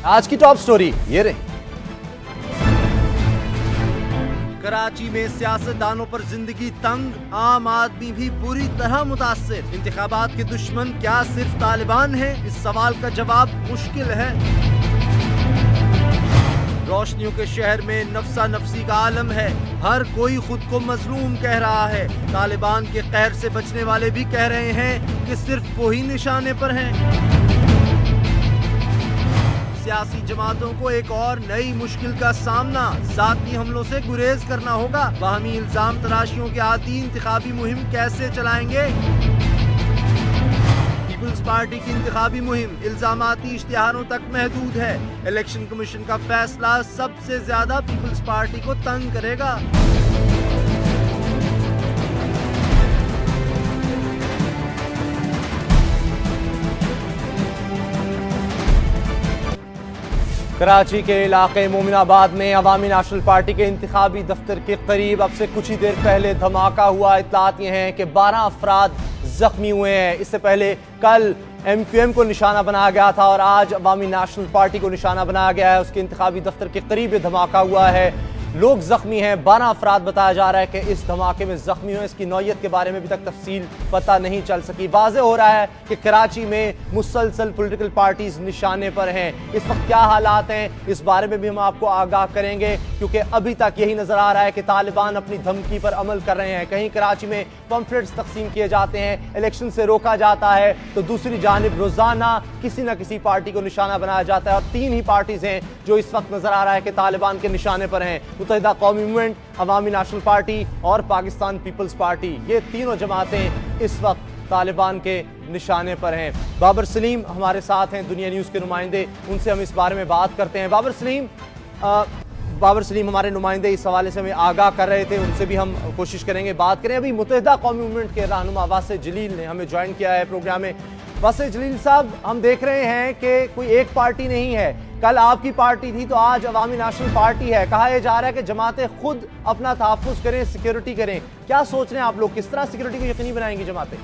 आज की top story ये रही। कराची में सियासतदानों पर जिंदगी तंग, आम आदमी भी बुरी तरह मुतासिर। इंतखाबात के दुश्मन क्या सिर्फ तालिबान हैं? इस सवाल का जवाब मुश्किल है। रोशनियों के शहर में नफसा नफसी का आलम है। हर कोई खुद को मजलूम कह रहा है। तालिबान के कहर से बचने वाले भी कह रहे हैं कि सिर्फ वो ही निशाने पर हैं। सियासी जमातों को एक और नई मुश्किल का सामना, जाती हमलों से गुरेज करना होगा। बाहमी इल्जाम तराशियों के आदी इंतखाबी मुहिम कैसे चलाएंगे? पीपल्स पार्टी की इंतखाबी मुहिम इल्जामाती इश्तिहारों तक महदूद है। इलेक्शन कमीशन का फैसला सबसे ज्यादा पीपल्स पार्टी को तंग करेगा। कराची के इलाके मोमिनाबाद में अवामी नेशनल पार्टी के इंतखाबी दफ्तर के करीब अब से कुछ ही देर पहले धमाका हुआ। इत्तलात ये हैं कि 12 अफराद जख्मी हुए हैं। इससे पहले कल MQM को निशाना बनाया गया था और आज अवामी नेशनल पार्टी को निशाना बनाया गया है। उसके इंतखाबी दफ्तर के करीब धमाका हुआ है। लोग जख्मी हैं, 12 अफराद बताया जा रहा है कि इस धमाके में जख्मी हुए। इसकी नौयत के बारे में अभी तक तफसील पता नहीं चल सकी। वाज़ेह हो रहा है कि कराची में मुसलसल पॉलिटिकल पार्टीज निशाने पर हैं। इस वक्त क्या हालात हैं, इस बारे में भी हम आपको आगाह करेंगे, क्योंकि अभी तक यही नजर आ रहा है कि तालिबान अपनी धमकी पर अमल कर रहे हैं। कहीं कराची में पम्फलेट्स तकसीम किए जाते हैं, इलेक्शन से रोका जाता है, तो दूसरी जानिब रोजाना किसी न किसी पार्टी को निशाना बनाया जाता है। और 3 ही पार्टीज हैं जो इस वक्त नजर आ रहा है कि तालिबान के निशाने पर हैं। मुत्तहिदा कौमी मूवमेंट, अवामी नेशनल पार्टी और पाकिस्तान पीपल्स पार्टी, ये तीनों जमातें इस वक्त तालिबान के निशाने पर हैं। बाबर सलीम हमारे साथ हैं, दुनिया न्यूज़ के नुमाइंदे, उनसे हम इस बारे में बात करते हैं। बाबर सलीम हमारे नुमाइंदे इस हवाले से हमें आगाह कर रहे थे, उनसे भी हम कोशिश करेंगे बात करें। अभी मुत्तहिदा कौमी मूवमेंट के रहनुमा वासिफ जलील ने हमें ज्वाइन किया है प्रोग्राम में। वासिफ जलील साहब, हम देख रहे हैं कि कोई एक पार्टी नहीं है। कल आपकी पार्टी थी तो आज अवामी नेशनल पार्टी है। कहा यह जा रहा है कि जमातें खुद अपना तहफ़्फ़ुज़ करें, सिक्योरिटी करें। क्या सोच रहे हैं आप लोग, किस तरह सिक्योरिटी को यकीनी बनाएंगी जमातें?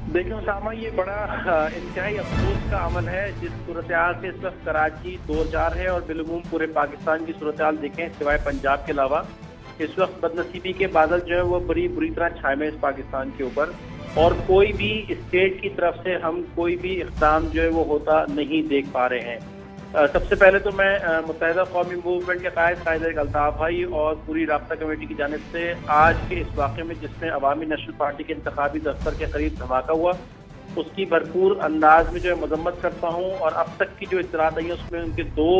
देखिए उसामा, ये बड़ा इंतहाई अफसोस का अमल है जिस सूरत हाल से इस वक्त कराची दो चार है और बिलुमूम पूरे पाकिस्तान की सूरत हाल देखें सिवाय पंजाब के अलावा, इस वक्त बदनसीबी के बादल जो है वो बड़ी बुरी तरह छाए में इस पाकिस्तान के ऊपर, और कोई भी स्टेट की तरफ से हम कोई भी इक़दाम जो है वो होता नहीं देख पा रहे हैं। सबसे पहले तो मैं मुत्तहिदा कौमी मूवमेंट के कायद अल्ताफ भाई और पूरी राब्ता कमेटी की जानिब से आज के इस वाक़े में जिसमें अवामी नेशनल पार्टी के इंतखाबी दफ्तर के करीब धमाका हुआ, उसकी भरपूर अंदाज में जो है मजम्मत करता हूँ। और अब तक की जो इत्तलात आई है उसमें उनके 2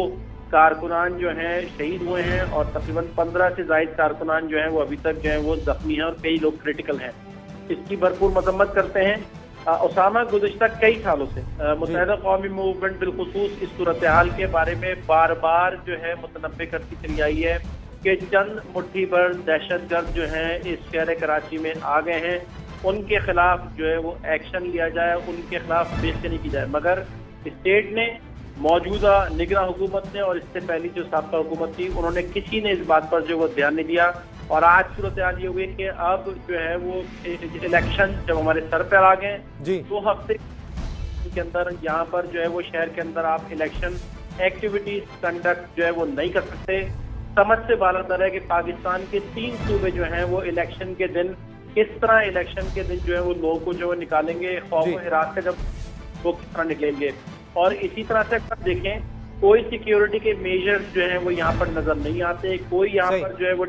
कारकुनान जो हैं शहीद हुए हैं और तकरीबन 15 से ज़ायद कारकुनान जो हैं वो अभी तक जो है वो जख्मी हैं और कई लोग क्रिटिकल हैं। इसकी भरपूर मजम्मत करते हैं। उसामा, गुज़िश्ता कई सालों से मुत्तहिदा कौमी मूवमेंट बिलखुसूस इस सूरत हाल के बारे में बार बार जो है मुतनब्बे करती चली आई है कि चंद मुट्ठी भर दहशतगर्द जो हैं इस शहर कराची में आ गए हैं, उनके खिलाफ जो है वो एक्शन लिया जाए, उनके खिलाफ बेइज्जती की जाए। मगर स्टेट ने, मौजूदा निगरान हुकूमत ने और इससे पहली जो साबका हुकूमत थी, उन्होंने किसी ने इस बात पर जो वो ध्यान नहीं दिया। और आज सूरत हाल ये हुई कि अब जो है वो इलेक्शन जब हमारे सर पर आ गए 2 हफ्ते के अंदर यहाँ पर जो है वो शहर के अंदर आप इलेक्शन एक्टिविटीज कंडक्ट जो है वो नहीं कर सकते। समझ से बाहर है कि पाकिस्तान के 3 सूबे जो हैं वो इलेक्शन के दिन किस तरह इलेक्शन के दिन जो है वो लोगों को जो निकालेंगे, खौफ व हिरासत से जब वो किस तरह निकलेंगे। और इसी तरह से अगर देखें, कोई सिक्योरिटी के मेजर्स जो है वो यहाँ पर नजर नहीं आते, कोई यहाँ पर जो है वो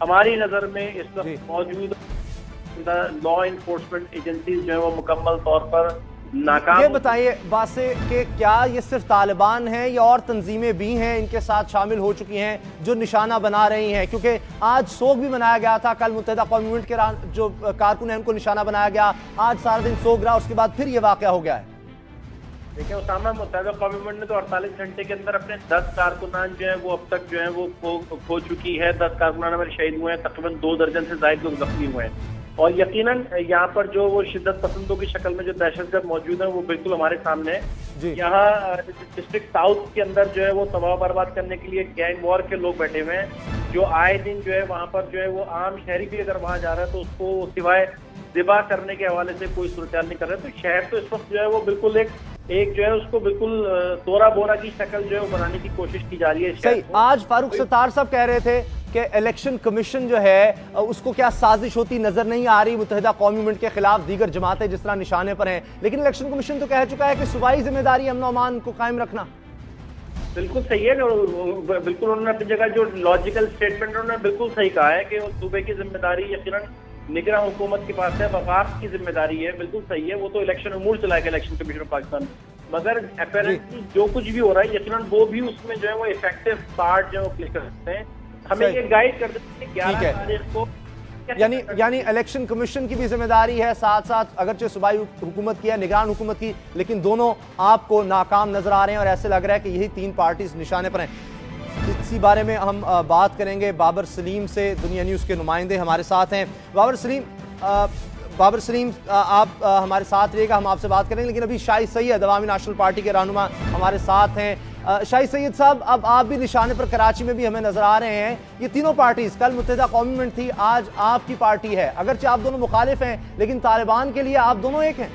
हमारी नजर में इस वक्त मौजूद लॉ इन्फोर्समेंट एजेंसीज जो है वो मुकम्मल तौर पर नाकाम। ये बताइए वासे कि क्या ये सिर्फ तालिबान है या और तंजीमें भी हैं इनके साथ शामिल हो चुकी हैं जो निशाना बना रही हैं? क्योंकि आज सोग भी मनाया गया था, कल मुत्तहिदा कौमी मूवमेंट के जो कारकुन हैं उनको निशाना बनाया गया, आज सारा दिन सोग रहा, उसके बाद फिर ये वाकया हो गया है। देखिए उसामा, मुत्तहिदा कौमी मूवमेंट ने तो 48 घंटे के अंदर अपने 10 कारकुनान जो है वो अब तक जो है वो खो चुकी है। 10 कारकुनान हमारे शहीद हुए हैं, तकरीबन 2 दर्जन से ज्यादा लोग जख्मी हुए हैं। और यकीनन यहाँ पर जो वो शिद्दत पसंदों की शक्ल में जो दहशतगर्द मौजूद है वो बिल्कुल हमारे सामने है। यहाँ डिस्ट्रिक्ट साउथ के अंदर जो है वो तबाह बर्बाद करने के लिए गैंग वॉर के लोग बैठे हुए हैं, जो आए दिन जो है वहाँ पर जो है वो आम शहरी भी अगर वहाँ जा रहा है तो उसको सिवाय दिबा करने के हवाले से कोई सूरत नहीं कर रहे। तो शहर तो इस वक्त जो है वो बिल्कुल एक एक जो है उसको बिल्कुल तोरा बोरा की शक्ल जो है वो बनाने की कोशिश की जा रही है। सही। आज फारूक सत्तार साहब कह रहे थे कि इलेक्शन कमीशन जो है उसको क्या साजिश होती नजर नहीं आ रही मुत्तहिदा कौमी मूवमेंट के खिलाफ दीगर जमातें जिस तरह निशाने पर हैं, लेकिन इलेक्शन कमीशन तो कह चुका है कि सूबाई जिम्मेदारी अमन अमान को कायम रखना। बिल्कुल सही है, बिल्कुल उन्होंने अपनी जगह जो लॉजिकल स्टेटमेंट उन्होंने बिल्कुल सही कहा है कि सूबे की जिम्मेदारी यकीनन निगरान हुकूमत के पास है, वफाक की जिम्मेदारी है। बिल्कुल सही है, वो तो इलेक्शन अमूर चलाएगा इलेक्शन कमीशन ऑफ पाकिस्तान, मगर अपेरेंटली जो कुछ भी हो रहा है यकीनन वो भी उसमें जो है वो इफेक्टिव पार्ट जो प्ले कर सकते हैं। हमें ये गाइड कर देते हैं 11 तारीख को, यानी इलेक्शन कमीशन की भी जिम्मेदारी है, साथ साथ अगरचे सूबाई हुकूमत की है, निगरान हुकूमत की, लेकिन दोनों आपको नाकाम नजर आ रहे हैं और ऐसे लग रहा है कि यही तीन पार्टीज निशाने पर हैं। इसी बारे में हम बात करेंगे बाबर सलीम से, दुनिया न्यूज़ के नुमाइंदे हमारे साथ हैं। बाबर सलीम आप हमारे साथ रहिएगा, हम आपसे बात करेंगे, लेकिन अभी शाहिद सैयद अवामी नेशनल पार्टी के रहनुमा हमारे साथ हैं। शाहिद सैयद साहब, अब आप भी निशाने पर कराची में भी हमें नजर आ रहे हैं। ये तीनों पार्टीज, कल मुत्तहिदा कौमी मूवमेंट थी, आज आपकी पार्टी है, अगरचे आप दोनों मुखालिफ हैं लेकिन तालिबान के लिए आप दोनों एक हैं।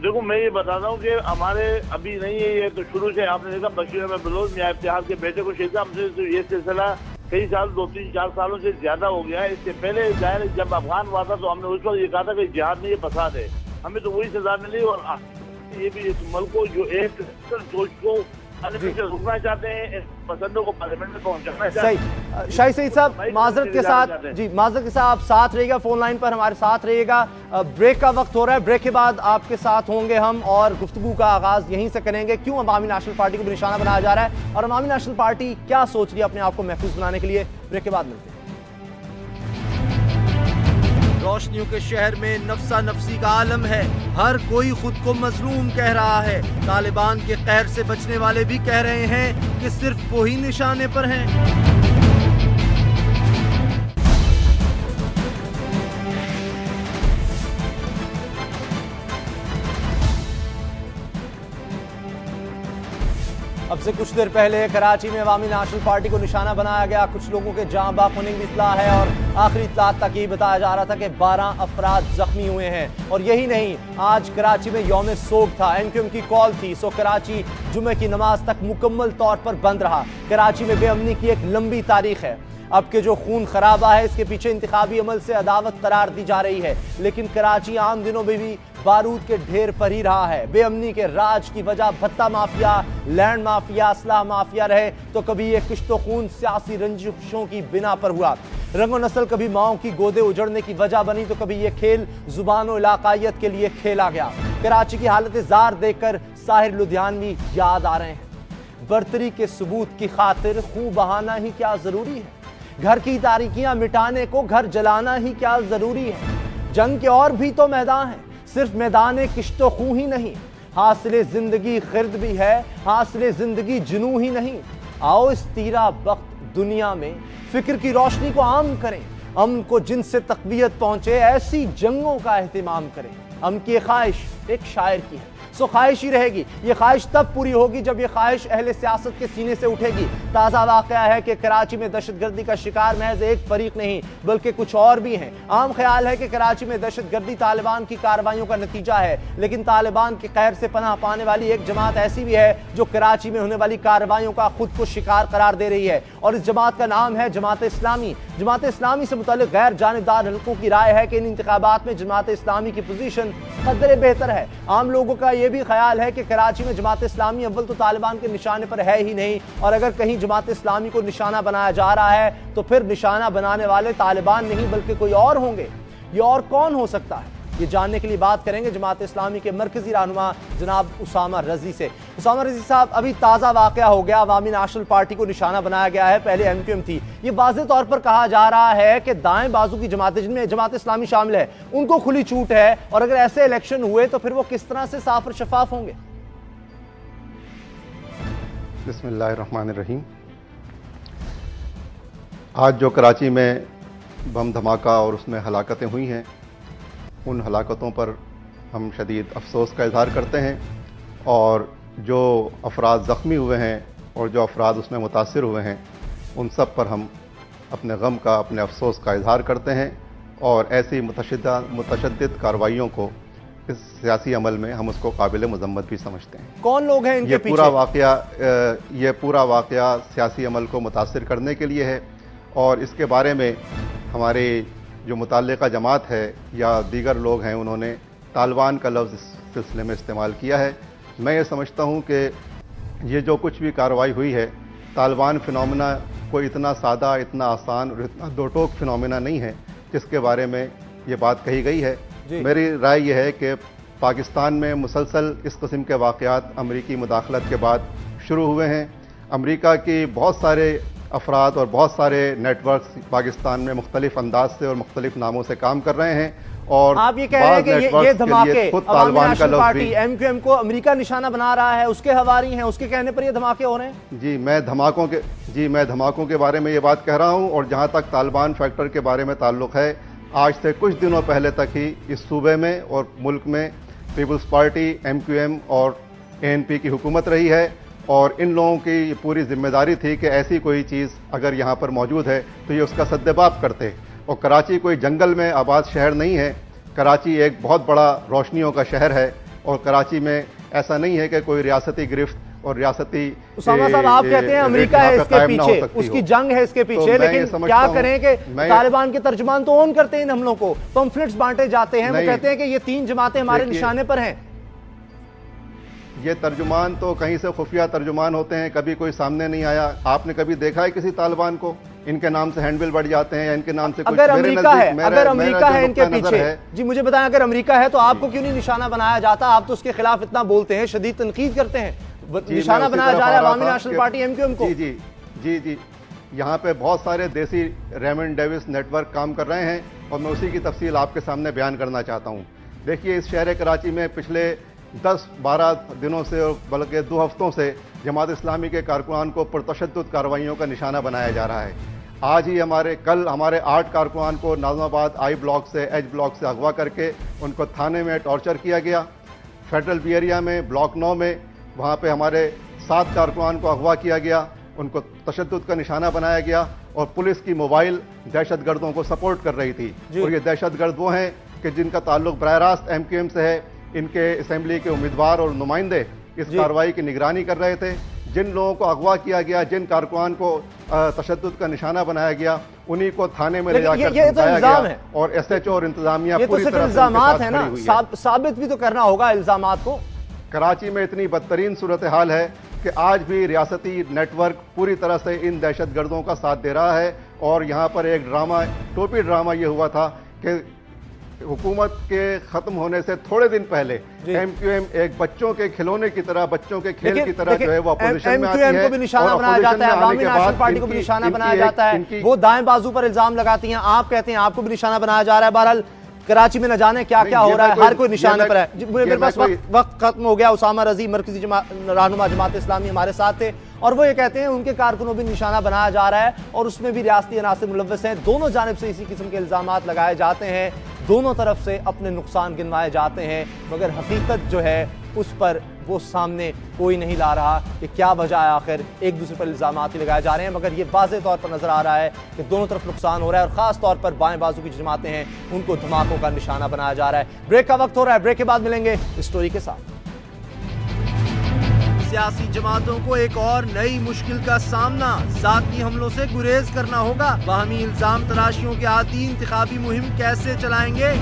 देखो, मैं ये बताता हूँ कि हमारे अभी नहीं है ये, तो शुरू से आपने देखा बशीर अहमद बलोच मियां इफ्तिखार के बेटे को शहीद, हमसे तो ये सिलसिला कई साल 2-3-4 सालों से ज्यादा हो गया है। इससे पहले जाहिर जब अफगान हुआ था तो हमने उस वक्त ये कहा था कि जिहाद में ये फसाद है, हमें तो वही सजा मिली। और ये भी इस मुल्क को जो एक सोच को रुकना चाहते हैं, पसंदों को पार्लियामेंट में पहुंचाना चाहते हैं। सही। शाहिद सईद साहब, माजरत के साथ आप साथ रहिएगा, फोन लाइन पर हमारे साथ रहिएगा। ब्रेक का वक्त हो रहा है, ब्रेक के बाद आपके साथ होंगे हम और गुफ्तगू का आगाज यहीं से करेंगे। क्यों अवामी नेशनल पार्टी को भी निशाना बनाया जा रहा है और अवामी नेशनल पार्टी क्या सोच रही है अपने आप को महफूज बनाने के लिए, ब्रेक के बाद मिलते हैं। रोशनियों के शहर में नफसा नफसी का आलम है, हर कोई खुद को मजलूम कह रहा है। तालिबान के कहर से बचने वाले भी कह रहे हैं कि सिर्फ वो ही निशाने पर हैं। अब से कुछ देर पहले कराची में अवामी नेशनल पार्टी को निशाना बनाया गया, कुछ लोगों के जाँ बाक होने की इत्तला है और आखिरी इत्तला तक ये बताया जा रहा था कि 12 अफराद जख्मी हुए हैं। और यही नहीं, आज कराची में यौम सोग था, MQM की कॉल थी, सो कराची जुमे की नमाज तक मुकम्मल तौर पर बंद रहा। कराची में बेअमनी की एक लंबी तारीख है, अब के जो खून खराबा है इसके पीछे इंतखाबी अमल से अदावत करार दी जा रही है, लेकिन कराची आम दिनों में भी बारूद के ढेर पर ही रहा है। बेअमनी के राज की वजह भत्ता माफिया, लैंड माफिया, असलाह माफिया रहे तो कभी ये किश्तो खून सियासी रंजिशों की बिना पर हुआ। रंगो नस्ल कभी माओ की गोदे उजड़ने की वजह बनी तो कभी ये खेल जुबान और इलाकायत के लिए खेला गया। कराची की हालत जार देखकर साहिर लुधियानवी याद आ रहे हैं। बर्तरी के सबूत की खातिर खून बहाना ही क्या जरूरी है, घर की तारीकियां मिटाने को घर जलाना ही क्या जरूरी है। जंग के और भी तो मैदान हैं, सिर्फ मैदान किश्तो खूं ही नहीं। हासिले जिंदगी खिर्द भी है, हासिले जिंदगी जुनू ही नहीं। आओ इस तीरा बख्त दुनिया में फिक्र की रोशनी को आम करें, अमन को जिनसे तकवीयत पहुंचे ऐसी जंगों का एहतिमाम करें। अमन की ख्वाहिश एक शायर की है, सो ख्वाहिश ही रहेगी। ये ख्वाहिश तब पूरी होगी जब ये ख्वाहिश अहले सियासत के सीने से उठेगी। ताज़ा वाक़या है कि कराची में दहशतगर्दी का शिकार महज एक फरीक नहीं बल्कि कुछ और भी हैं। आम ख्याल है कि कराची में दहशतगर्दी तालिबान की कार्रवाइयों का नतीजा है, लेकिन तालिबान के कहर से पनाह पाने वाली एक जमात ऐसी भी है जो कराची में होने वाली कार्रवाइयों का खुद को शिकार करार दे रही है, और इस जमात का नाम है जमात इस्लामी। जमात इस्लामी से मुताल्लिक गैर जानिबदार हल्कों की राय है कि इन इंतखाबात में जमात इस्लामी की पोजीशन कदरे बेहतर है। आम लोगों का यह भी ख्याल है कि कराची में जमात इस्लामी अव्वल तो तालिबान के निशाने पर है ही नहीं, और अगर कहीं जमात इस्लामी को निशाना बनाया जा रहा है तो फिर निशाना बनाने वाले तालिबान नहीं बल्कि कोई और होंगे। ये और कौन हो सकता है, ये जानने के लिए बात करेंगे जमात इस्लामी के मरकजी रहनुमा जनाब उसामा रजी से। उसामा रजी साहब, अभी ताज़ा वाक़या हो गया, अवामी नेशनल पार्टी को निशाना बनाया गया है, पहले MQM थी। ये वाज़ेह तौर पर कहा जा रहा है कि दाएं बाजू की जमातें जिनमें जमात इस्लामी शामिल है उनको खुली छूट है, और अगर ऐसे इलेक्शन हुए तो फिर वो किस तरह से साफ और शफाफ होंगे। बिस्मिल्लाहिर्रहमानिर्रहीम। आज जो कराची में बम धमाका और उसमें हलाकतें हुई हैं, उन हलाकतों पर हम शदीद अफसोस का इजहार करते हैं, और जो अफराद ज़ख्मी हुए हैं और जो अफराद उसमें मुतासिर हुए हैं उन सब पर हम अपने गम का, अपने अफसोस का इजहार करते हैं, और ऐसी मुतशद्दिद कार्रवाइयों को इस सियासी अमल में हम उसको काबिल मजम्मत भी समझते हैं। कौन लोग हैं इनके पीछे? ये पूरा वाक़या सियासी अमल को मुतासिर करने के लिए है और इसके बारे में हमारे जो मुतल्लिका जमात है या दीगर लोग हैं उन्होंने तालिबान का लफ्ज़ इस सिलसिले में इस्तेमाल किया है। मैं ये समझता हूँ कि ये जो कुछ भी कार्रवाई हुई है, तालिबान फिनोमेना कोई इतना सादा, इतना आसान और इतना दो टोक फिनोमेना नहीं है जिसके बारे में ये बात कही गई है। मेरी राय यह है कि पाकिस्तान में मुसलसल इस किस्म के वाक़यात अमरीकी मुदाखलत के बाद शुरू हुए हैं। अमरीका की बहुत सारे अफराद और बहुत सारे नेटवर्क्स पाकिस्तान में मुख्तलिफ अंदाज से और मुख्तलिफ नामों से काम कर रहे हैं और आप ये कह रहे हैं कि ये धमाके अवामी नेशनल पार्टी MQM को अमेरिका निशाना बना रहा है, उसके हवारी हैं, उसके कहने पर ये धमाके हो रहे हैं? जी मैं धमाकों के बारे में ये बात कह रहा हूँ। और जहाँ तक तालिबान फैक्टर के बारे में ताल्लुक़ है, आज से कुछ दिनों पहले तक ही इस सूबे में और मुल्क में पीपल्स पार्टी MQM और ANP की हुकूमत रही है और इन लोगों की पूरी जिम्मेदारी थी कि ऐसी कोई चीज़ अगर यहाँ पर मौजूद है तो ये उसका सद्देबाप करते। और कराची कोई जंगल में आबाद शहर नहीं है, कराची एक बहुत बड़ा रोशनियों का शहर है और कराची में ऐसा नहीं है कि कोई रियासती गिरफ्त और रियासती। उसामा साहब, आप कहते हैं अमेरिका है इसके पीछे, उसकी जंग है इसके पीछे, लेकिन क्या करें कि तालिबान के तर्जुमान तो ऑन करते हैं इन हमलों को, पंफलेट्स बांटे जाते हैं, वो कहते हैं कि ये 3 जमातें हमारे निशाने पर हैं। ये तर्जुमान तो कहीं से खुफिया तर्जुमान होते हैं, कभी कोई सामने नहीं आया। आपने कभी देखा है किसी तालिबान को? इनके नाम से हैंडबिल बढ़ जाते हैं या इनके नाम से अगर अमेरिका है इनके पीछे, जी मुझे बताएं, अगर अमेरिका है तो आपको क्यों नहीं निशाना बनाया जाता? आप तो उसके खिलाफ इतना बोलते हैं, शदीद तनकीद करते हैं, निशाना बनाया जा रहा है अवामी नेशनल पार्टी MQM को। जी यहाँ पे बहुत सारे देसी रेमंड डेविस नेटवर्क काम कर रहे हैं और मैं उसी की तफसील आपके सामने बयान करना चाहता हूँ। देखिए, इस शहर कराची में पिछले 10-12 दिनों से और बल्कि 2 हफ्तों से जमात इस्लामी के कारकुनान को पुरतशद्दुद कार्रवाइयों का निशाना बनाया जा रहा है। आज ही कल हमारे 8 कारकुनान को नाज़िमाबाद I ब्लॉक से H ब्लॉक से अगवा करके उनको थाने में टॉर्चर किया गया। फेडरल बी एरिया में ब्लॉक 9 में वहाँ पे हमारे 7 कारकुनान को अगवा किया गया, उनको तशद्दुद का निशाना बनाया गया और पुलिस की मोबाइल दहशतगर्दों को सपोर्ट कर रही थी। और ये दहशतगर्द वो हैं कि जिनका ताल्लुक बराह रास्त MQM से है। इनके असेंबली के उम्मीदवार और नुमाइंदे इस कार्रवाई की निगरानी कर रहे थे। जिन लोगों को अगवा किया गया, जिन कारकुनान को तशद्दुद का निशाना बनाया गया, उन्हीं को थाने में ले जाकर समझाया गया और SHO और इंतजामिया पूरी तरह से इल्जामात है ना, साबित भी तो करना होगा इल्जामात को। कराची में इतनी बदतरीन सूरत हाल है कि आज भी रियासती नेटवर्क पूरी तरह से इन दहशतगर्दों का साथ दे रहा है। और यहाँ पर एक टोपी ड्रामा ये हुआ था कि हुकूमत के खत्म होने से थोड़े दिन पहले MQM एक बच्चों के खिलौने की तरह, बच्चों के खेल की तरह जो है वो अपोजिशन में आती है को भी निशाना बनाया जाता है, अवामी नेशनल पार्टी को भी निशाना बनाया जाता है। वो दाएं बाजू पर इल्जाम लगाती हैं, आप कहते हैं आपको भी निशाना बनाया जा रहा है। बहरहाल कराची में न जाने क्या क्या हो रहा है, हर कोई निशाने पर है। मेरे पास वक्त खत्म हो गया। उसामा रजी मरकजी रहनुमा जमात इस्लामी हमारे साथ थे और वो ये कहते हैं उनके कारकुनों भी निशाना बनाया जा रहा है और उसमें भी रियासती अनासर मुलव्वस हैं। दोनों जानिब से इसी किस्म के इल्जामात लगाए जाते हैं, दोनों तरफ से अपने नुकसान गिनवाए जाते हैं, मगर हकीकत जो है उस पर वो सामने कोई नहीं ला रहा कि क्या वजह है। आखिर एक दूसरे पर इल्जामात ही लगाए जा रहे हैं, मगर ये वाज़ेह तौर पर नजर आ रहा है कि दोनों तरफ नुकसान हो रहा है और खास तौर पर बाएं बाजू की जमातें हैं उनको धमाकों का निशाना बनाया जा रहा है। ब्रेक का वक्त हो रहा है, ब्रेक के बाद मिलेंगे स्टोरी के साथ। सियासी जमातों को एक और नई मुश्किल का सामना, ज़ाती हमलों से गुरेज करना होगा। बाहमी इल्जाम तराशियों के आती इंतखाबी मुहिम कैसे चलाएंगे?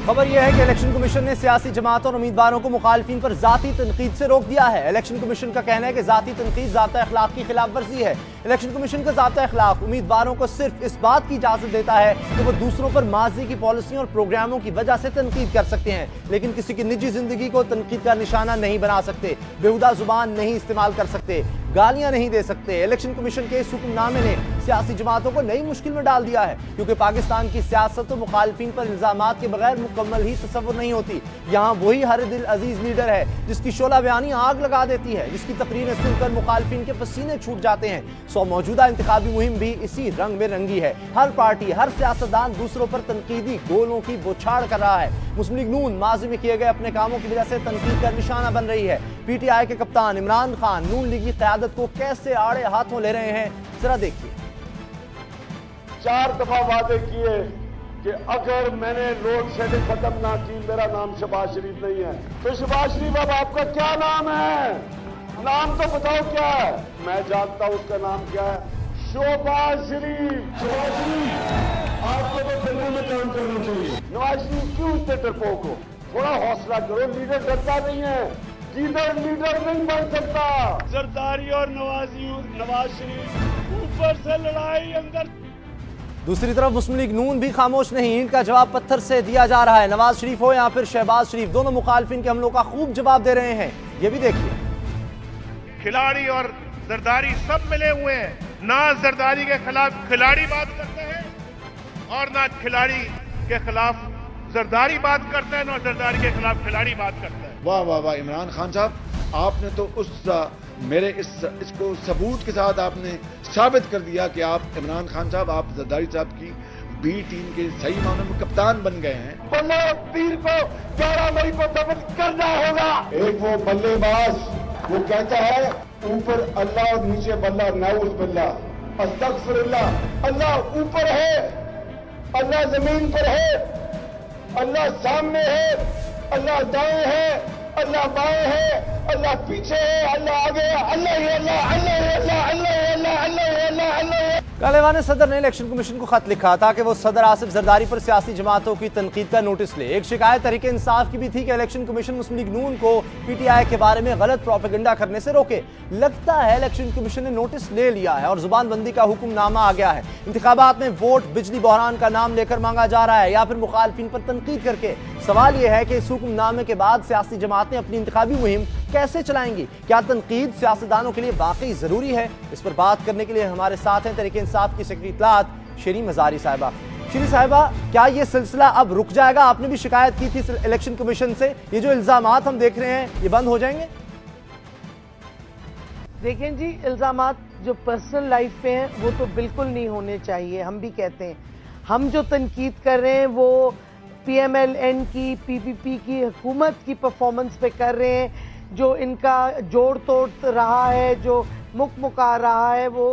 खबर यह है कि इलेक्शन कमीशन ने सियासी जमातों और उम्मीदवारों को मुखालफिन पर जाती तनकीद से रोक दिया है। इलेक्शन कमीशन का कहना है कि जाती तनकीद ज़ाब्ता अखलाक की खिलाफ वर्जी है। इलेक्शन कमीशन का ज़ाब्ता अखलाक उम्मीदवारों को सिर्फ इस बात की इजाज़त देता है कि वो दूसरों पर माजी की पॉलिसियों और प्रोग्रामों की वजह से तनकीद कर सकते हैं, लेकिन किसी की निजी जिंदगी को तनकीद का निशाना नहीं बना सकते, बेहुदा जुबान नहीं इस्तेमाल कर सकते। गालियां नहीं दे सकते। इलेक्शन कमीशन के इस हुक्मनामे ने सियासी जमातों को नई मुश्किल में डाल दिया है, क्योंकि पाकिस्तान की सियासत और मुखालफिन पर इल्जामात के बगैर मुकम्मल ही तसव्वुर नहीं होती। यहाँ वही हर दिल अजीज लीडर है जिसकी शोला बयानी आग लगा देती है, जिसकी तकरीरें सुनकर मुखालफिन के पसीने छूट जाते हैं। सो मौजूदा इंतखाबी मुहिम भी इसी रंग में रंगी है। हर पार्टी, हर सियासतदान दूसरों पर तनकीदी गोलों की बौछार कर रहा है। मुस्लिम लीग नून माजी में किए गए अपने कामों की वजह से तनकीद का निशाना बन रही है। पीटीआई के कप्तान इमरान खान नून लीगी क़यादत को कैसे आड़े हाथों ले रहे हैं, जरा देखिए। 4 दफा वादे किए कि अगर मैंने लोड शेडिंग खत्म ना की मेरा नाम शहबाज शरीफ नहीं है। तो शहबाज शरीफ अब आपका क्या नाम है? नाम तो बताओ क्या है? मैं जानता हूं उसका नाम क्या है, शहबाज शरीफ। शहबाज शरीफ, आपको तो फिल्मों में काम करना चाहिए। नवाज शरीफ क्यों इतने डरपोक हो? थोड़ा हौसला करो, लीडर डरता नहीं है, लीडर नहीं बन सकता। जरदारी और नवाज शरीफ ऊपर से लड़ाई अंदर। दूसरी तरफ मुस्लिम लीग नून भी खामोश नहीं, ईंट का जवाब पत्थर से दिया जा रहा है। नवाज शरीफ हो या फिर शहबाज शरीफ, दोनों मुखालफिन के हमलों का खूब जवाब दे रहे हैं। ये भी देखिए। खिलाड़ी और जरदारी सब मिले हुए हैं। ना जरदारी के खिलाफ खिलाड़ी बात करते हैं और ना खिलाड़ी के खिलाफ जरदारी बात करते हैं, ना जरदारी के खिलाफ खिलाड़ी बात करता है। वाह वाह वाह इमरान खान साहब, आपने तो इसको सबूत के साथ आपने साबित कर दिया कि आप इमरान खान साहब, आप जरदारी साहब की बी टीम के सही मानों में कप्तान बन गए हैं। बल्ले तीर को 11 मई को दफन करना होगा। एक वो बल्लेबाज वो कहता है ऊपर अल्लाह और नीचे बल्ला, नाउज़ बिल्लाह, अस्तगफिरुल्लाह। अल्लाह ऊपर है, अल्लाह जमीन पर है, अल्लाह सामने है, अल्लाह दाएं है, अल्लाह बाएं है, अल्लाह पीछे है, अल्लाह आगे है, अल्लाह ही अल्लाह, अल्लाह ही अल्लाह, अल्लाह ही अल्लाह, अल्लाह ही अल्लाह, अल्लाह ही। तालिबान सदर ने इलेक्शन कमीशन को खत लिखा था कि वो सदर आसिफ जरदारी पर सियासी जमातों की तनकीद का नोटिस ले। एक शिकायत तहरीक इंसाफ की भी थी कि इलेक्शन कमीशन मुस्लिम लीग नून को पीटीआई के बारे में गलत प्रोपेगेंडा करने से रोके। लगता है इलेक्शन कमीशन ने नोटिस ले लिया है और जुबानबंदी का हुक्मनामा आ गया है। इंतखाबात में वोट बिजली बहरान का नाम लेकर मांगा जा रहा है या फिर मुखालफिन पर तनकीद करके। सवाल यह है कि इस हुक्मनामे के बाद सियासी जमातें अपनी इंतखाबी मुहिम कैसे चलाएंगी? क्या तनकीद सियासतदानों के लिए वाकई जरूरी है? इस पर बात करने के लिए हमारे साथ हैं तहरीक इंसाफ की सेक्रेटरी इत्तलात शरीन मजारी साहिबा। शरीन साहिबा, क्या ये सिलसिला अब रुक जाएगा? आपने भी शिकायत की थी इलेक्शन कमीशन से, ये जो इल्जामात हम देख रहे हैं ये बंद हो जाएंगे? देखें जी, इल्जामात जो पर्सनल लाइफ पे हैं वो तो बिल्कुल नहीं होने चाहिए। हम भी कहते हैं, हम जो तनकीद कर रहे हैं वो PMLN की, PPP की हुकूमत की परफॉर्मेंस पे कर रहे हैं। जो इनका जोड़ तोड़ रहा है, जो मुकमुका रहा है, वो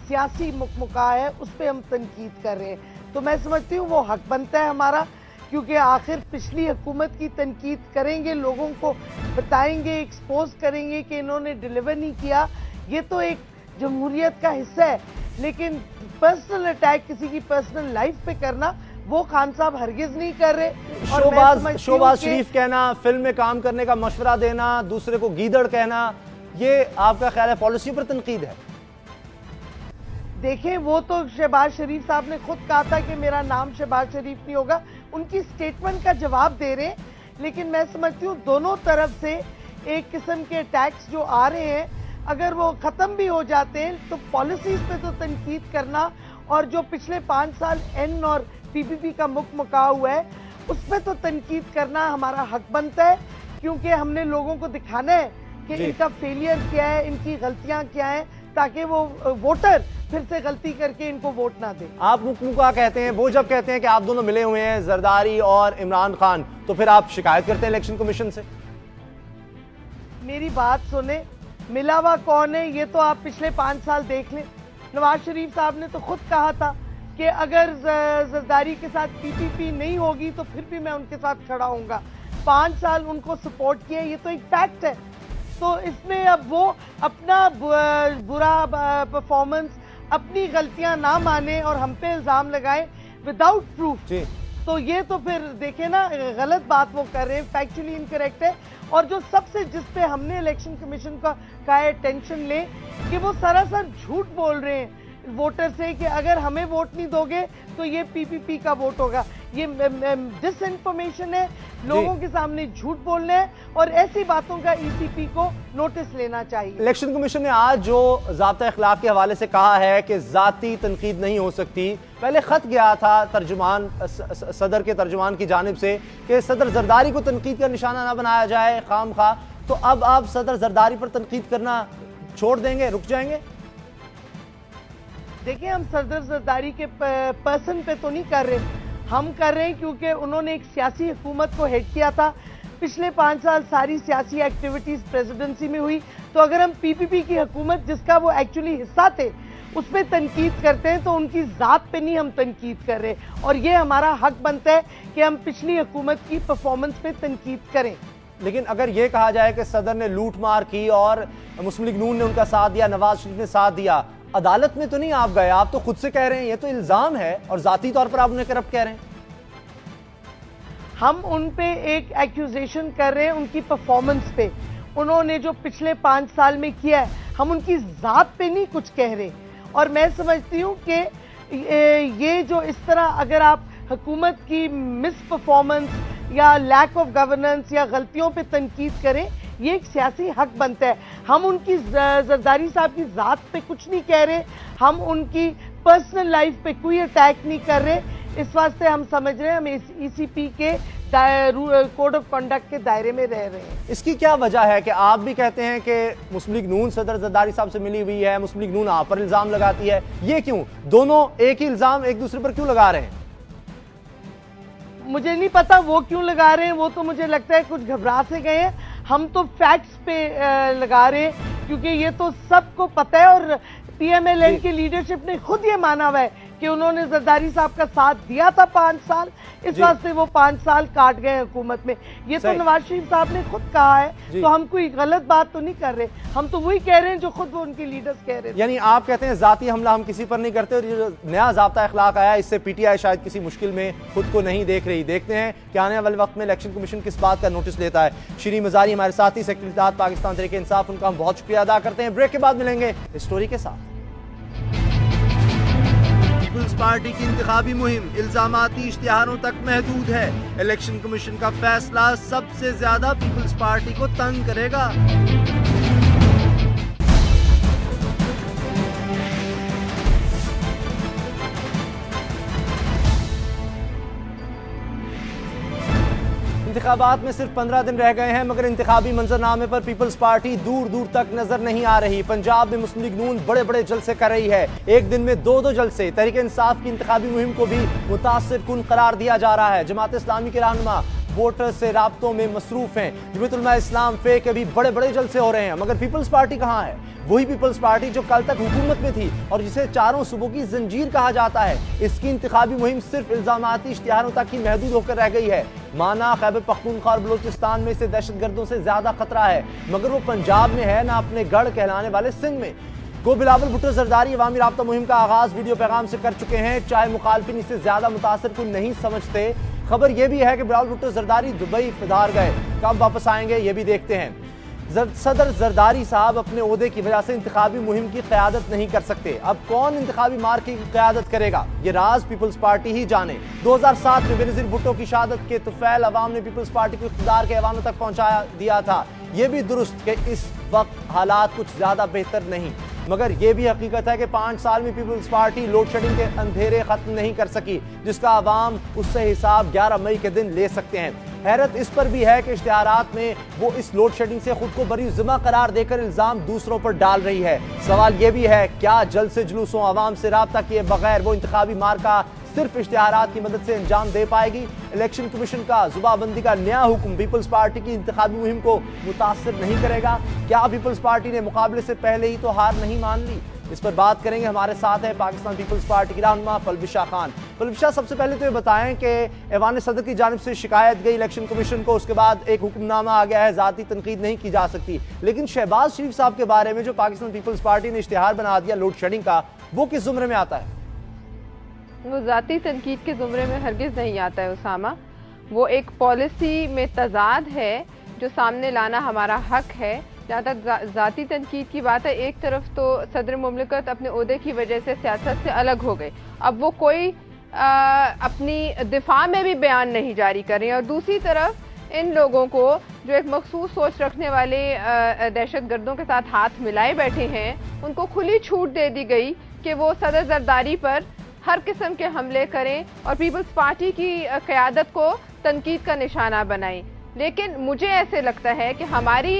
सियासी मुकमुका है, उस पर हम तनकीद कर रहे हैं। तो मैं समझती हूँ वो हक बनता है हमारा, क्योंकि आखिर पिछली हुकूमत की तनकीद करेंगे, लोगों को बताएंगे, एक्सपोज करेंगे कि इन्होंने डिलीवर नहीं किया। ये तो एक जमहूरियत का हिस्सा है, लेकिन पर्सनल अटैक किसी की पर्सनल लाइफ पे करना वो खान साहब हरगिज नहीं कर रहे। शोबाज शरीफ कहना, फिल्म में काम करने का मशवरा देना, दूसरे को गीदड़ कहना, ये आपका ख्याल है पॉलिसी पर तनकीद है? देखें, वो तो शहबाज शरीफ साहब ने खुद कहा था कि मेरा नाम शहबाज शरीफ नहीं होगा, उनकी स्टेटमेंट का जवाब दे रहे हैं। लेकिन मैं समझती हूँ दोनों तरफ से एक किस्म के टैक्स जो आ रहे हैं, अगर वो खत्म भी हो जाते हैं तो पॉलिसीज पे तो तनकीद करना, और जो पिछले 5 साल N और PPP का मुका हुआ है उस पर तो तनकीद करना हमारा हक बनता है, क्योंकि हमने लोगों को दिखाना है कि इनका फेलियर क्या है, इनकी गलतियां क्या हैं, ताकि वो वोटर फिर से गलती करके इनको वोट ना दे। आप मुकमुका कहते हैं, वो जब कहते हैं कि आप दोनों मिले हुए हैं जरदारी और इमरान खान, तो फिर आप शिकायत करते हैं इलेक्शन कमीशन से? मेरी बात सुने, मिला हुआ कौन है ये तो आप पिछले 5 साल देख लें। नवाज शरीफ साहब ने तो खुद कहा था कि अगर जरदारी के साथ PPP नहीं होगी तो फिर भी मैं उनके साथ खड़ा होऊंगा। 5 साल उनको सपोर्ट किया, ये तो एक फैक्ट है। तो इसमें अब वो अपना बुरा परफॉर्मेंस, अपनी गलतियां ना माने और हम पे इल्जाम लगाए विदाउट प्रूफ, तो ये तो फिर देखे ना, गलत बात वो कर रहे हैं, फैक्चुअली इनकरेक्ट है। और जो सबसे जिस पे हमने इलेक्शन कमीशन का टेंशन ले कि वो सरासर झूठ बोल रहे हैं। वोटर से कि अगर हमें वोट नहीं दोगे तो ये पीपीपी का वोट होगा। ये डिसइंफॉर्मेशन है, लोगों के सामने झूठ बोलना है और ऐसी बातों का ईसीपी को नोटिस लेना चाहिए। इलेक्शन कमीशन ने आज जो ज़ाब्ता अखलाक के हवाले से कहा है कि जाती तनकीद नहीं हो सकती, पहले खत गया था तर्जुमान सदर के तर्जुमान की जानिब से कि सदर जरदारी को तनकीद का निशाना ना बनाया जाए खाम खा, तो अब आप सदर जरदारी पर तनकीद करना छोड़ देंगे, रुक जाएंगे? देखिए, हम सदर जरदारी के पर्सन पे तो नहीं कर रहे, हम कर रहे हैं क्योंकि उन्होंने एक सियासी हुकूमत को हेड किया था। पिछले 5 साल सारी सियासी एक्टिविटीज प्रेसिडेंसी में हुई, तो अगर हम पीपीपी की हुकूमत जिसका वो एक्चुअली हिस्सा थे उसमें तनकीद करते हैं तो उनकी जात पे नहीं हम तनकीद कर रहे, और ये हमारा हक बनता है कि हम पिछली हुकूमत की परफॉर्मेंस पे तनकीद करें। लेकिन अगर ये कहा जाए कि सदर ने लूट मार की और मुस्लिम लीग नून ने उनका साथ दिया, नवाज शरीफ ने साथ दिया, अदालत में तो नहीं आप गए, आप तो खुद से कह रहे हैं, ये तो इल्जाम है और जाती तौर पर आप उन्हें करप्ट कह रहे हैं। हम उन पे एक एक्यूजेशन कर रहे हैं उनकी परफॉर्मेंस पे, उन्होंने जो पिछले 5 साल में किया है, हम उनकी जात पे नहीं कुछ कह रहे। और मैं समझती हूँ कि ये जो इस तरह अगर आप हुकूमत की मिस परफॉर्मेंस या लैक ऑफ गवर्नेंस या गलतियों पे तनकीद करें, ये एक सियासी हक बनता है। हम उनकी जरदारी साहब की जात पे कुछ नहीं कह रहे, हम उनकी पर्सनल लाइफ पे कोई अटैक नहीं कर रहे। इस वास्ते हम समझ रहे हैं हम ईसीपी के कोड ऑफ कंडक्ट के दायरे में रह रहे हैं। इसकी क्या वजह है कि आप भी कहते हैं कि मुस्लिम लीग नून सदर जरदारी साहब से मिली हुई है, मुस्लिम लीग नून आप पर इल्जाम लगाती है, ये क्यों? दोनों एक ही इल्जाम एक दूसरे पर क्यों लगा रहे हैं? मुझे नहीं पता वो क्यों लगा रहे हैं, वो तो मुझे लगता है कुछ घबरा से गए हैं। हम तो फैक्ट्स पे लगा रहे हैं क्योंकि ये तो सबको पता है और पीएमएलएन की लीडरशिप ने खुद ये माना हुआ है कि उन्होंने जरदारी साहब का साथ दिया था 5 साल, इस वास्ते वो 5 साल काट गए हुकूमत में। ये तो नवाज शरीफ साहब ने खुद कहा है, तो हम कोई गलत बात तो नहीं कर रहे, हम तो वही कह रहे हैं जो खुद वो उनके लीडर्स कह रहे हैं। यानी आप कहते हैं जाती हमला हम किसी पर नहीं करते, और ये जो नया ज़ाब्ता अखलाक आया इससे पीटीआई शायद किसी मुश्किल में खुद को नहीं देख रही। देखते हैं कि आने वाले वक्त में इलेक्शन कमीशन किस बात का नोटिस लेता है। शरीन मजारी हमारे साथी, सेक्रेटरी पाकिस्तान तहरीक इंसाफ, उनका हम बहुत शुक्रिया अदा करते हैं। ब्रेक के बाद मिलेंगे इस स्टोरी के साथ। पीपुल्स पार्टी की इंतखाबी मुहिम इल्जामाती इश्तिहारों तक महदूद है। इलेक्शन कमीशन का फैसला सबसे ज्यादा पीपुल्स पार्टी को तंग करेगा। इंतखाबात में सिर्फ 15 दिन रह गए हैं, मगर इंतखाबी मंजरनामे पर पीपल्स पार्टी दूर दूर तक नजर नहीं आ रही। पंजाब में मुस्लिम लीग नून बड़े बड़े जलसे कर रही है, एक दिन में 2-2 जलसे। तहरीक इंसाफ की इंतखाबी मुहिम को भी मुतासिर कुन करार दिया जा रहा है। जमात इस्लामी के रहनुमा वोटर से राब्तों में मसरूफ हैं। जमीयत उलमा इस्लाम फे के भी बड़े बड़े जलसे हो रहे हैं, मगर पीपल्स पार्टी कहाँ है? वही पीपल्स पार्टी जो कल तक हुकूमत में थी और जिसे चारों सूबों की जंजीर कहा जाता है। इसकी इंतखाबी मुहिम सिर्फ इल्जामाती इश्तिहारों तक ही महदूद होकर रह गई है। माना खैबर पख्तूनख्वा और बलोचिस्तान में इसे दहशतगर्दों से ज्यादा खतरा है, मगर वो पंजाब में है, ना अपने गढ़ कहलाने वाले सिंध में। गो बिलावल भुट्टो जरदारी अवामी राब्ता मुहिम का आगाज वीडियो पैगाम से कर चुके हैं, चाहे मुखालफिन इसे ज्यादा मुतासर कुन नहीं समझते। खबर यह भी है कि बिलावल भुट्टो जरदारी दुबई पधार गए, कब वापस आएंगे ये भी देखते हैं। सदर जरदारी साहब अपने ओहदे की वजह से इंतखाबी मुहिम की क़यादत नहीं कर सकते। अब कौन इंतखाबी मार्के की क़यादत करेगा, ये राज पीपल्स पार्टी ही जाने। 2007 में बेनज़ीर भुट्टो की शहादत के तुफैल अवाम ने पीपल्स पार्टी को इख्तियार के ऐवानों तक पहुंचा दिया था। ये भी दुरुस्त कि इस वक्त हालात कुछ ज्यादा बेहतर नहीं, मगर यह भी हकीकत है कि 5 साल में पीपल्स पार्टी लोड शेडिंग के अंधेरे खत्म नहीं कर सकी, जिसका अवाम उससे हिसाब 11 मई के दिन ले सकते हैं। हैरत इस पर भी है कि इश्तिहारात में वो इस लोड शेडिंग से खुद को बरी जिम्मा करार देकर इल्जाम दूसरों पर डाल रही है। सवाल यह भी है, क्या जलसे जुलूसों अवाम से राब्ता किए बगैर वो इंतखाबी मार्का सिर्फ इश्तिहारात की मदद से अंजाम दे पाएगी? इलेक्शन कमीशन का जुबाबंदी का नया हुक्म पीपल्स पार्टी की इंतखाबी मुहिम को मुतासर नहीं करेगा? क्या पीपल्स पार्टी ने मुकाबले से पहले ही तो हार नहीं मान ली? इस पर बात करेंगे। हमारे साथ है पाकिस्तान पीपल्स पार्टी की रहनुमा पलविशा खान। पलविशा, सबसे पहले तो ये बताएं कि ऐवान सदर की जानिब से शिकायत गई इलेक्शन कमीशन को, उसके बाद एक हुक्मनामा आ गया है, जाती तनकीद नहीं की जा सकती, लेकिन शहबाज शरीफ साहब के बारे में जो पाकिस्तान पीपल्स पार्टी ने इश्तिहार बना दिया लोड शेडिंग का, वो किस जुमरे में आता है? वो जाती तनकीद के जुमरे में हरगिज नहीं आता है उसामा। वो एक पॉलिसी में तजाद है जो सामने लाना हमारा हक है। जहाँ तक ज़ाती तनकीद की बात है, एक तरफ तो सदर मुमलिकत अपने ओहदे की वजह से सियासत से अलग हो गए, अब वो कोई अपनी दिफा में भी बयान नहीं जारी कर रहे हैं, और दूसरी तरफ इन लोगों को जो एक मखसूस सोच रखने वाले दहशतगर्दों के साथ हाथ मिलाए बैठे हैं, उनको खुली छूट दे दी गई कि वो सदर जरदारी पर हर किस्म के हमले करें और पीपल्स पार्टी की क़यादत को तनकीद का निशाना बनाएं। लेकिन मुझे ऐसे लगता है कि हमारी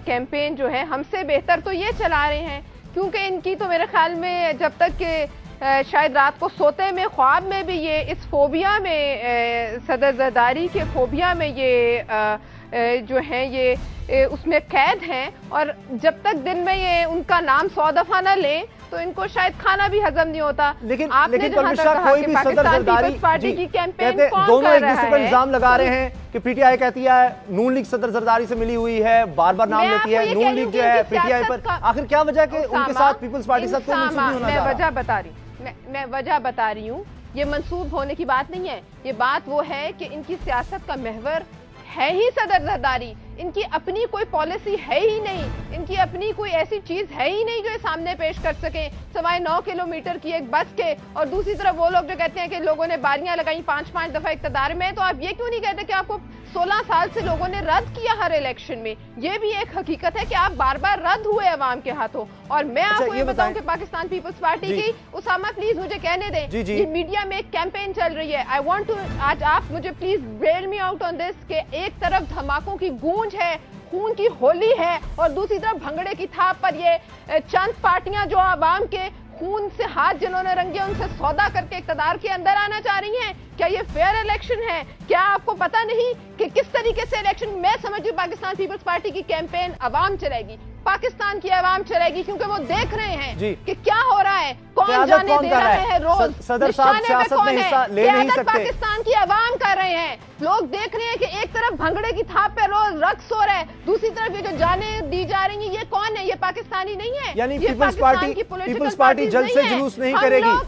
कैंपेन जो है हमसे बेहतर तो ये चला रहे हैं, क्योंकि इनकी तो मेरे ख्याल में जब तक कि शायद रात को सोते में ख्वाब में भी ये इस फोबिया में सदर जरदारी के फोबिया में ये जो है ये उसमें कैद हैं, और जब तक दिन में ये उनका नाम 100 दफा ना लें तो इनको शायद खाना भी हजम नहीं होता। लेकिन आपने कोई भी सदर जरदारी पार्टी की कैंपेन दोनों एक दूसरे पर इल्जाम लगा रहे हैं कि पीटीआई कहती है नून लीग सदर जरदारी से मिली हुई है, बार बार नाम लेती है, नून लीग जो है पीटीआई पर, आखिर क्या वजह कि उनके साथ पीपल्स पार्टी के साथ कोई मंसूब नहीं होना? मैं वजह बता रही हूँ, ये मंसूब होने की बात नहीं है, ये बात वो है कि इनकी सियासत का महवर है ही सदर जरदारी, इनकी अपनी कोई पॉलिसी है ही नहीं, इनकी अपनी कोई ऐसी चीज है ही नहीं जो ये सामने पेश कर सके सवाए 9 किलोमीटर की एक बस के। और दूसरी तरफ वो लोग जो कहते हैं कि लोगों ने बारियां लगाई 5-5 दफा इक्तदार में, तो आप ये क्यों नहीं कहते कि आपको 16 साल से लोगों ने रद्द किया हर इलेक्शन में? ये भी एक हकीकत है कि आप बार बार रद्द हुए अवाम के हाथों। और मैं आपको ये बताऊं कि पाकिस्तान पीपल्स पार्टी की, उसामा प्लीज मुझे कहने दें, ये मीडिया में एक कैंपेन चल रही है, आई वांट टू, आज आप मुझे please bail me out on this, कि एक तरफ धमाकों की गूंज है, खून की होली है, और दूसरी तरफ भंगड़े की थाप पर ये चंद पार्टियां जो आवाम के खून से हाथ जिन्होंने रंगे उनसे सौदा करके इक़्तिदार के अंदर आना चाह रही हैं। क्या ये फेयर इलेक्शन है? क्या आपको पता नहीं कि किस तरीके से इलेक्शन, मैं समझती हूँ पाकिस्तान पीपल्स पार्टी की कैंपेन अवाम चलाएगी, पाकिस्तान की अवाम चलाएगी, क्योंकि वो देख रहे हैं कि क्या हो रहा है, कौन जाने दे रहा है, रोज सदर साहब सियासत में हिस्सा ले नहीं सकते, पाकिस्तान की अवाम कर रहे हैं। लोग देख रहे हैं कि एक तरफ भंगड़े की थाप पे रोज रक्स हो रहा है, दूसरी तरफ ये जो जाने दी जा रही है, ये कौन है? ये पाकिस्तानी नहीं है, यानी पीपल्स पार्टी जल्द से जुलूस नहीं करेगी।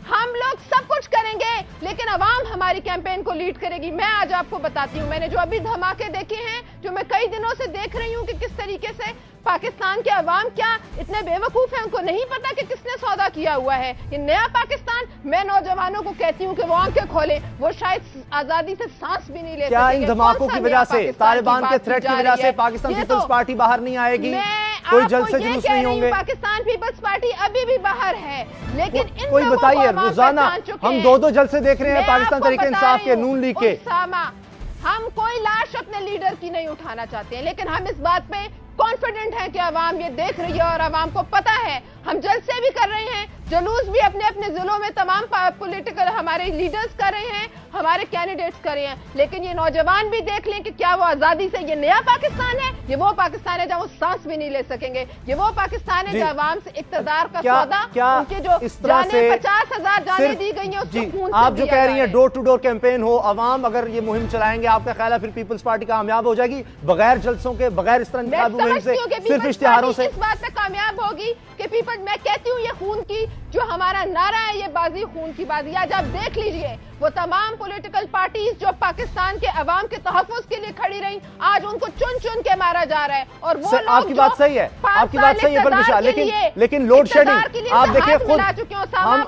हम लोग सब कुछ करेंगे, लेकिन अवाम हमारी कैंपेन को लीड करेगी। मैं आज आपको बताती हूँ, मैंने जो अभी धमाके देखे हैं, जो मैं कई दिनों से देख रही हूँ कि किस तरीके से पाकिस्तान के अवाम क्या इतने बेवकूफ हैं, उनको नहीं पता कि किसने सौदा किया हुआ है। ये नया पाकिस्तान, मैं नौजवानों को कहती हूँ कि वो आंखें खोलें, वो शायद आजादी से सांस भी नहीं ले क्या इन धमाकों की वजह से, तालिबान के थ्रेट की वजह से पाकिस्तान पीपल्स पार्टी बाहर नहीं आएगी? कोई जल्द से जुलूस नहीं होंगे? पाकिस्तान पीपल्स पार्टी अभी भी बाहर है, लेकिन कोई बताइए, रोजाना हम 2-2 जलसे देख रहे हैं पाकिस्तान तहरीक इंसाफ के, नून लीग के। हम कोई लाश अपने लीडर की नहीं उठाना चाहते हैं, लेकिन हम इस बात पे कॉन्फिडेंट है कि अवाम ये देख रही है और अवाम को पता है। हम जलसे भी कर रहे हैं, जुलूस भी अपने अपने जिलों में तमाम पॉलिटिकल हमारे लीडर्स कर रहे हैं, हमारे कैंडिडेट्स कर रहे हैं, लेकिन ये नौजवान भी देख लें कि क्या वो आजादी से, ये नया पाकिस्तान है, ये वो पाकिस्तान है जहाँ वो सांस भी नहीं ले सकेंगे, ये वो पाकिस्तान है जहाँ अवाम से इक़्तिदार का सौदा, उनके जो जाने 50,000 जाने दी गई है उसको खून से आप जो कह रही हैं डोर टू डोर कैंपेन हो, अवाम अगर ये मुहिम चलाएंगे, आपका ख्याल है फिर पीपल्स पार्टी कामयाब हो जाएगी बगैर जलसों के, बगैर इस तरह मुहिम से, सिर्फ इश्तिहारों से? इस बात पे कामयाब होगी कि पीपल्स, मैं कहती हूँ ये खून की जो हमारा नारा है, ये बाजी खून की बाजी। आज आप देख लीजिए वो तमाम पॉलिटिकल पार्टीज जो पाकिस्तान के अवाम के तहफ़्फ़ुज़ के लिए खड़ी रही, आज उनको चुन चुन के मारा जा रहा है। और वो लोग, आपकी बात सही है, आपकी बात सही है बल्बिशा, लेकिन लोड शेडिंग आप देखिए खुद,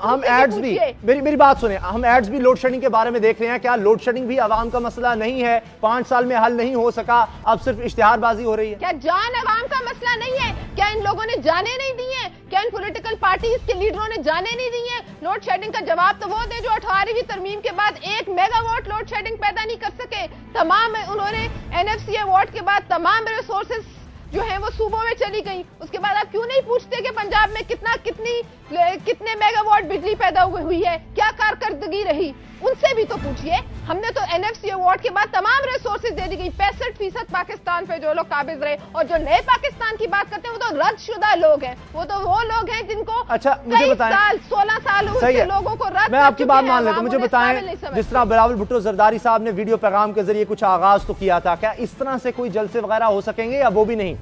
हम एड्स भी, मेरी बात सुने, हम एड्स भी लोड शेडिंग के बारे में देख रहे हैं। क्या लोड शेडिंग भी अवाम का मसला नहीं है? 5 साल में हल नहीं हो सका, अब सिर्फ इश्तिहारबाजी हो रही है। क्या जान अवाम का मसला नहीं है? क्या इन लोगों ने जाने नहीं दी है? क्या इन पॉलिटिकल पार्टीज के लीडरों ने जाने नहीं दी है? लोड शेडिंग का जवाब तो वो दे जो 18वीं तरमीम के बाद 1 मेगावाट लोड शेडिंग पैदा नहीं कर सके। तमाम उन्होंने एनएफसी अवार्ड के बाद तमाम रिसोर्सेज जो है वो सूबों में चली गई। उसके बाद आप क्यों नहीं पूछते कि पंजाब में कितने मेगावाट बिजली पैदा हुई है, क्या कारकर्दगी रही? उनसे भी तो पूछिए। हमने तो एनएफसी अवार्ड के बाद तमाम रिसोर्सेज दे दी गई, 65% पाकिस्तान पे जो लोग काबिज रहे। और जो नए पाकिस्तान की बात करते हैं वो तो रद्दशुदा लोग हैं, वो तो वो लोग हैं जिनको मुझे बताएं, 16 साल हुए लोगों को रद्द। मैं आपकी बात मान लेता हूं, मुझे बताएं, जिस तरह बिलावल भुट्टो जरदारी साहब ने वीडियो पैगाम के जरिए कुछ आगाज तो किया था, क्या इस तरह से कोई जलसे वगैरह हो सकेंगे या वो भी नहीं?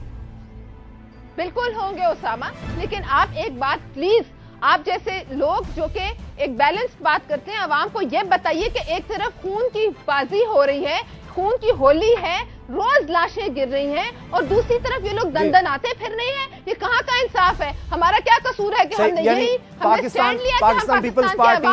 बिल्कुल होंगे उसामा, लेकिन आप एक बात प्लीज, आप जैसे लोग जो कि एक बैलेंस्ड बात करते हैं, आवाम को यह बताइए कि एक तरफ खून की बाजी हो रही है, खून की होली है, रोज लाशें गिर रही हैं और दूसरी तरफ ये लोग दंदनाते फिर रहे हैं। ये कहाँ का इंसाफ है? हमारा क्या कसूर है कि हमने यही पाकिस्तान पीपल्स पार्टी,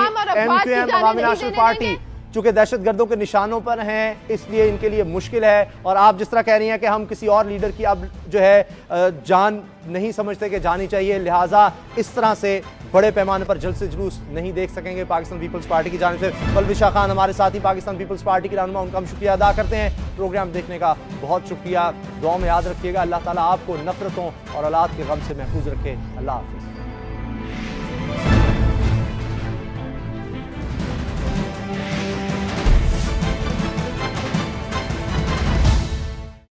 MQM, अवामी नेशनल पार्टी चूंकि दहशतगर्दों के निशानों पर हैं, इसलिए इनके लिए मुश्किल है। और आप जिस तरह कह रही हैं कि हम किसी और लीडर की अब जो है जान नहीं समझते कि जानी चाहिए, लिहाजा इस तरह से बड़े पैमाने पर जल्द से जुलूस नहीं देख सकेंगे पाकिस्तान पीपल्स पार्टी की जानिब से। बलविशा खान हमारे साथ ही पाकिस्तान पीपल्स पार्टी के रहनुमा, उनका हम शुक्रिया अदा करते हैं। प्रोग्राम देखने का बहुत शुक्रिया। दुआ में याद रखिएगा, अल्लाह ताला आपको नफरतों और औलाद के गम से महफूज रखे। अल्लाह हाफिज।